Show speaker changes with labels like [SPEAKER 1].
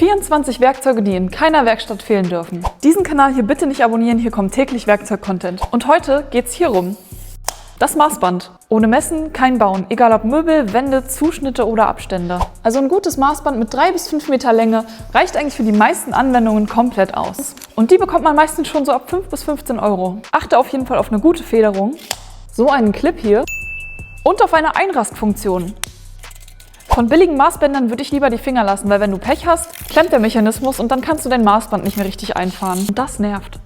[SPEAKER 1] 24 Werkzeuge, die in keiner Werkstatt fehlen dürfen. Diesen Kanal hier bitte nicht abonnieren, hier kommt täglich Werkzeug-Content. Und heute geht's hier rum. Das Maßband. Ohne Messen kein Bauen, egal ob Möbel, Wände, Zuschnitte oder Abstände. Also ein gutes Maßband mit 3 bis 5 Meter Länge reicht eigentlich für die meisten Anwendungen komplett aus. Und die bekommt man meistens schon so ab 5 bis 15 Euro. Achte auf jeden Fall auf eine gute Federung, so einen Clip hier und auf eine Einrastfunktion. Von billigen Maßbändern würde ich lieber die Finger lassen, weil wenn du Pech hast, klemmt der Mechanismus und dann kannst du dein Maßband nicht mehr richtig einfahren. Und das nervt.